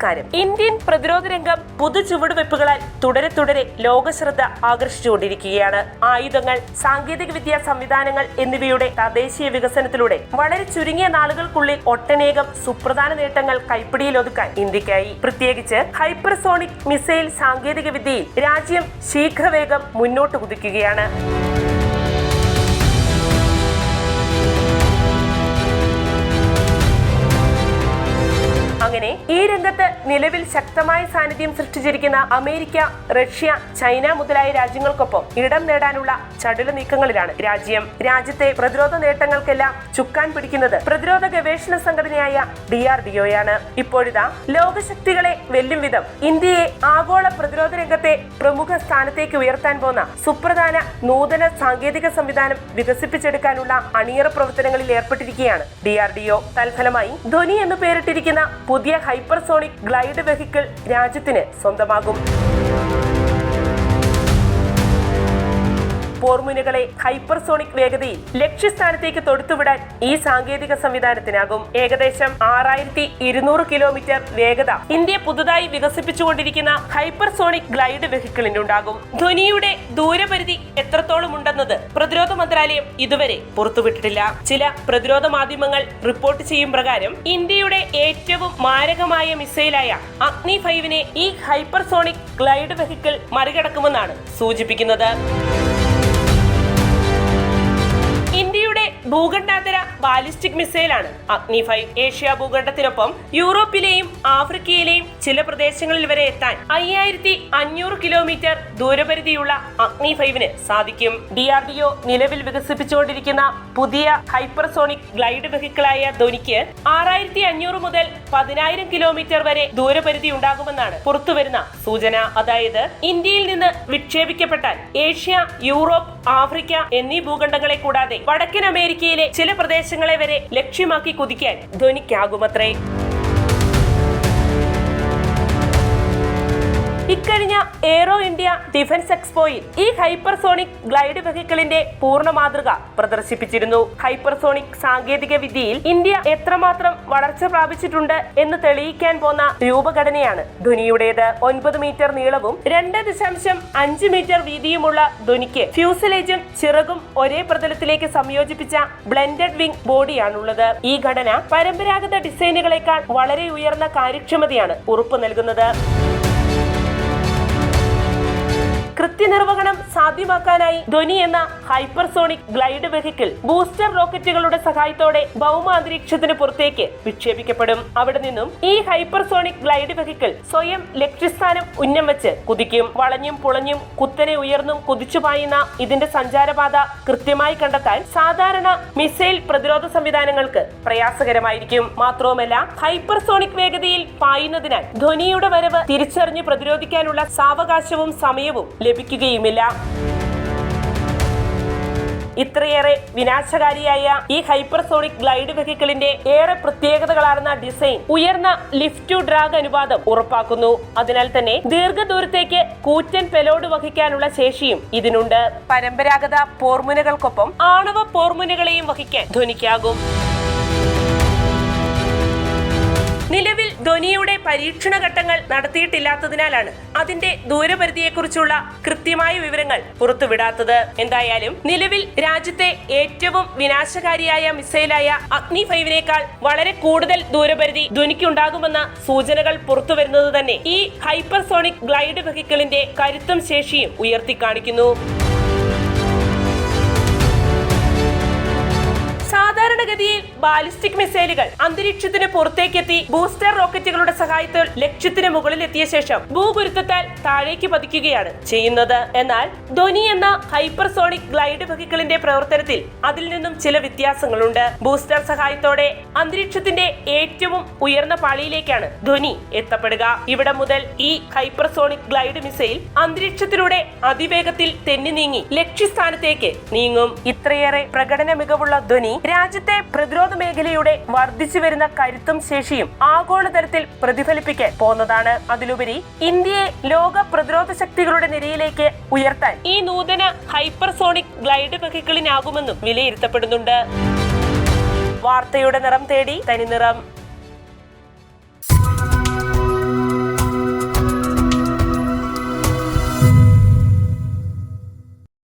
നമസ്കാരം. ഇന്ത്യൻ പ്രതിരോധ രംഗം പുതു ചുവടുവെപ്പുകളാൽ തുടരെ ലോകശ്രദ്ധ ആകർഷിച്ചുകൊണ്ടിരിക്കുകയാണ്. ആയുധങ്ങൾ, സാങ്കേതിക വിദ്യാ സംവിധാനങ്ങൾ എന്നിവയുടെ തദ്ദേശീയ വികസനത്തിലൂടെ വളരെ ചുരുങ്ങിയ നാളുകൾക്കുള്ളിൽ ഒട്ടനേകം സുപ്രധാന നേട്ടങ്ങൾ കൈപ്പിടിയിലൊതുക്കാൻ ഇന്ത്യക്കായി. പ്രത്യേകിച്ച് ഹൈപ്പർസോണിക് മിസൈൽ സാങ്കേതിക വിദ്യയിൽ രാജ്യം ശീഘ്രവേഗം മുന്നോട്ട് കുതിക്കുകയാണ്. അങ്ങനെ ഈ രംഗത്ത് നിലവിൽ ശക്തമായ സാന്നിധ്യം സൃഷ്ടിച്ചിരിക്കുന്ന അമേരിക്ക, റഷ്യ, ചൈന മുതലായ രാജ്യങ്ങൾക്കൊപ്പം ഇടം നേടാനുള്ള ചടുല നീക്കങ്ങളിലാണ് രാജ്യം. രാജ്യത്തെ പ്രതിരോധ നേട്ടങ്ങൾക്കെല്ലാം ചുക്കാൻ പിടിക്കുന്നത് പ്രതിരോധ ഗവേഷണ സംഘടനയായ DRDOയാണ്. ഇപ്പോഴിതാ ലോകശക്തികളെ വെല്ലും വിധം ഇന്ത്യയെ ആഗോള പ്രതിരോധ രംഗത്തെ പ്രമുഖ സ്ഥാനത്തേക്ക് ഉയർത്താൻ പോന്ന സുപ്രധാന നൂതന സാങ്കേതിക സംവിധാനം വികസിപ്പിച്ചെടുക്കാനുള്ള അണിയറ പ്രവർത്തനങ്ങളിൽ ഏർപ്പെട്ടിരിക്കുകയാണ് DRDO. തൽഫലമായി ധ്വനി എന്ന് പേരിട്ടിരിക്കുന്ന പുതിയ ഹൈപ്പർസോണിക് ഗ്ലൈഡ് വെഹിക്കിൾ രാജ്യത്തിന് സ്വന്തമാകും. പോർമുനകളെ ഹൈപ്പർസോണിക് വേഗതയിൽ ലക്ഷ്യസ്ഥാനത്തേക്ക് തൊടുത്തുവിടാൻ ഈ സാങ്കേതിക സംവിധാനത്തിനാകും. ഏകദേശം 6200 കിലോമീറ്റർ വേഗത ഇന്ത്യ പുതുതായി വികസിപ്പിച്ചുകൊണ്ടിരിക്കുന്ന ഹൈപ്പർസോണിക് ഗ്ലൈഡ് വെഹിക്കിളിനുണ്ടാകും. ധ്വനിയുടെ ദൂരപരിധി എത്രത്തോളം ഉണ്ടെന്നത് പ്രതിരോധ മന്ത്രാലയം ഇതുവരെ പുറത്തുവിട്ടിട്ടില്ല. ചില പ്രതിരോധ മാധ്യമങ്ങൾ റിപ്പോർട്ട് ചെയ്യും പ്രകാരം ഇന്ത്യയുടെ ഏറ്റവും മാരകമായ മിസൈലായ അഗ്നി 5-നെ ഈ ഹൈപ്പർസോണിക് ഗ്ലൈഡ് വെഹിക്കിൾ മറികടക്കുമെന്നാണ് സൂചിപ്പിക്കുന്നത്. ഇന്ത്യയുടെ ഭൂഖണ്ഡാന്തര ബാലിസ്റ്റിക് മിസൈലാണ് അഗ്നി 5. ഏഷ്യ ഭൂഖണ്ഡത്തിനൊപ്പം യൂറോപ്പിലെയും ആഫ്രിക്കയിലെയും ചില പ്രദേശങ്ങളിൽ വരെ എത്താൻ 5500 കിലോമീറ്റർ ദൂരപരിധിയുള്ള അഗ്നി 5-ന് സാധിക്കും. DRDO നിലവിൽ വികസിപ്പിച്ചുകൊണ്ടിരിക്കുന്ന പുതിയ ഹൈപ്പർസോണിക് ഗ്ലൈഡ് വെഹിക്കിളായ ധ്വനിക്ക് 6500 മുതൽ 10000 കിലോമീറ്റർ വരെ ദൂരപരിധി ഉണ്ടാകുമെന്നാണ് പുറത്തുവരുന്ന സൂചന. അതായത് ഇന്ത്യയിൽ നിന്ന് വിക്ഷേപിക്കപ്പെട്ടാൽ ഏഷ്യ, യൂറോപ്പ്, ആഫ്രിക്ക എന്നീ ഭൂഖണ്ഡങ്ങളെ കൂടാതെ വടക്കൻ അമേരിക്കയിലെ ചില പ്രദേശങ്ങളെ വരെ ലക്ഷ്യമാക്കി കുതിക്കാൻ ധ്വനിക്കാകുമത്രേ. ഇക്കഴിഞ്ഞ എയ്റോ ഇന്ത്യ ഡിഫൻസ് എക്സ്പോയിൽ ഈ ഹൈപ്പർസോണിക് ഗ്ലൈഡ് വെഹിക്കിളിന്റെ പൂർണ്ണ മാതൃക പ്രദർശിപ്പിച്ചിരുന്നു. ഹൈപ്പർസോണിക് സാങ്കേതിക വിദ്യയിൽ ഇന്ത്യ എത്രമാത്രം വളർച്ച പ്രാപിച്ചിട്ടുണ്ട് എന്ന് തെളിയിക്കാൻ പോന്ന രൂപഘടനയാണ് ധ്വനിയുടേത്. 9 മീറ്റർ നീളവും 2.5 മീറ്റർ വീതിയുമുള്ള ധ്വനിക്ക് ഫ്യൂസലേജും ചിറകും ഒരേ പ്രതലത്തിലേക്ക് സംയോജിപ്പിച്ച ബ്ലെൻഡഡ് വിംഗ് ബോഡിയാണുള്ളത്. ഈ ഘടന പരമ്പരാഗത ഡിസൈനുകളെക്കാൾ വളരെ ഉയർന്ന കാര്യക്ഷമതയാണ് ഉറപ്പു നൽകുന്നത്. കൃത്യനിർവഹണം സാധ്യമാക്കാനായി ധ്വനി എന്ന ഹൈപ്പർസോണിക് ഗ്ലൈഡ് വെഹിക്കിൾ ബൂസ്റ്റർ റോക്കറ്റുകളുടെ സഹായത്തോടെ ഭൗമ അന്തരീക്ഷത്തിന് പുറത്തേക്ക് വിക്ഷേപിക്കപ്പെടും. അവിടെ നിന്നും ഈ ഹൈപ്പർസോണിക് ഗ്ലൈഡ് വെഹിക്കിൾ സ്വയം ലക്ഷ്യസ്ഥാനം ഉന്നം വെച്ച് കുതിക്കും. വളഞ്ഞും പുളഞ്ഞും കുത്തനെ ഉയർന്നും കുതിച്ചു പായുന്ന ഇതിന്റെ സഞ്ചാരപാത കൃത്യമായി കണ്ടെത്താൻ സാധാരണ മിസൈൽ പ്രതിരോധ സംവിധാനങ്ങൾക്ക് പ്രയാസകരമായിരിക്കും. മാത്രവുമല്ല, ഹൈപ്പർസോണിക് വേഗതയിൽ പായുന്നതിനാൽ ധ്വനിയുടെ വരവ് തിരിച്ചറിഞ്ഞ് പ്രതിരോധിക്കാനുള്ള സാവകാശവും സമയവും ലഭിക്കുകയുമില്ല. ഇത്രയേറെ വിനാശകാരിയായ ഈ ഹൈപ്പർസോണിക് ഗ്ലൈഡ് വെഹിക്കിളിന്റെ ഏറെ പ്രത്യേകതകളാർന്ന ഡിസൈൻ ഉയർന്ന ലിഫ്റ്റ് ടു ഡ്രാഗ് അനുപാതം ഉറപ്പാക്കുന്നു. അതിനാൽ തന്നെ ദീർഘദൂരത്തേക്ക് കൂറ്റൻ പെലോഡ് വഹിക്കാനുള്ള ശേഷിയും ഇതിനുണ്ട്. പരമ്പരാഗത പോർമുനകൾക്കൊപ്പം ആണവ പോർമുനകളെയും വഹിക്കാൻ ധ്വനിക്കാകും. നിലവിൽ ധ്വനിയുടെ പരീക്ഷണ ഘട്ടങ്ങൾ നടത്തിയിട്ടില്ലാത്തതിനാലാണ് അതിന്റെ ദൂരപരിധിയെക്കുറിച്ചുള്ള കൃത്യമായ വിവരങ്ങൾ പുറത്തുവിടാത്തത്. എന്തായാലും നിലവിൽ രാജ്യത്തെ ഏറ്റവും വിനാശകാരിയായ മിസൈലായ അഗ്നി 5-നേക്കാൾ വളരെ കൂടുതൽ ദൂരപരിധി ധ്വനിക്കുണ്ടാകുമെന്ന സൂചനകൾ പുറത്തുവരുന്നത് തന്നെ ഈ ഹൈപ്പർസോണിക് ഗ്ലൈഡ് വെഹിക്കിളിന്റെ കരുത്തും ശേഷിയും ഉയർത്തിക്കാണിക്കുന്നു. സാധാരണഗതിയിൽ ബാലിസ്റ്റിക് മിസൈലുകൾ അന്തരീക്ഷത്തിന് പുറത്തേക്കെത്തി ബൂസ്റ്റർ റോക്കറ്റുകളുടെ സഹായത്താൽ ലക്ഷ്യത്തിന് മുകളിൽ എത്തിയ ശേഷം ഭൂഗുരുത്വത്താൽ താഴേക്ക് പതിക്കുകയാണ് ചെയ്യുന്നത്. എന്നാൽ ധ്വനി എന്ന ഹൈപ്പർസോണിക് ഗ്ലൈഡ് വെഹിക്കിളിന്റെ പ്രവർത്തനത്തിൽ അതിൽ നിന്നും ചില വ്യത്യാസങ്ങളുണ്ട്. ബൂസ്റ്റർ സഹായത്തോടെ അന്തരീക്ഷത്തിന്റെ ഏറ്റവും ഉയർന്ന പാളിയിലേക്കാണ് ധ്വനി എത്തപ്പെടുക. ഇവിടെ മുതൽ ഈ ഹൈപ്പർസോണിക് ഗ്ലൈഡ് മിസൈൽ അന്തരീക്ഷത്തിലൂടെ അതിവേഗത്തിൽ തെന്നി നീങ്ങി ലക്ഷ്യസ്ഥാനത്തേക്ക് നീങ്ങും. ഇത്രയേറെ പ്രകടന മികവുള്ള ധ്വനി രാജ്യത്തെ പ്രതിരോധ മേഖലയുടെ വർദ്ധിച്ചു വരുന്ന കരുത്തും ശേഷിയും ആഗോളതലത്തിൽ പ്രതിഫലിപ്പിക്കാൻ പോകുന്നതാണ്. അതിലുപരി ഇന്ത്യയെ ലോക പ്രതിരോധ ശക്തികളുടെ നിരയിലേക്ക് ഉയർത്താൻ ഈ നൂതന ഹൈപ്പർസോണിക് ഗ്ലൈഡ് വെഹിക്കിളിനാകുമെന്നും വിലയിരുത്തപ്പെടുന്നുണ്ട്. വാർത്തയുടെ നിറം തേടി തനിനിറം.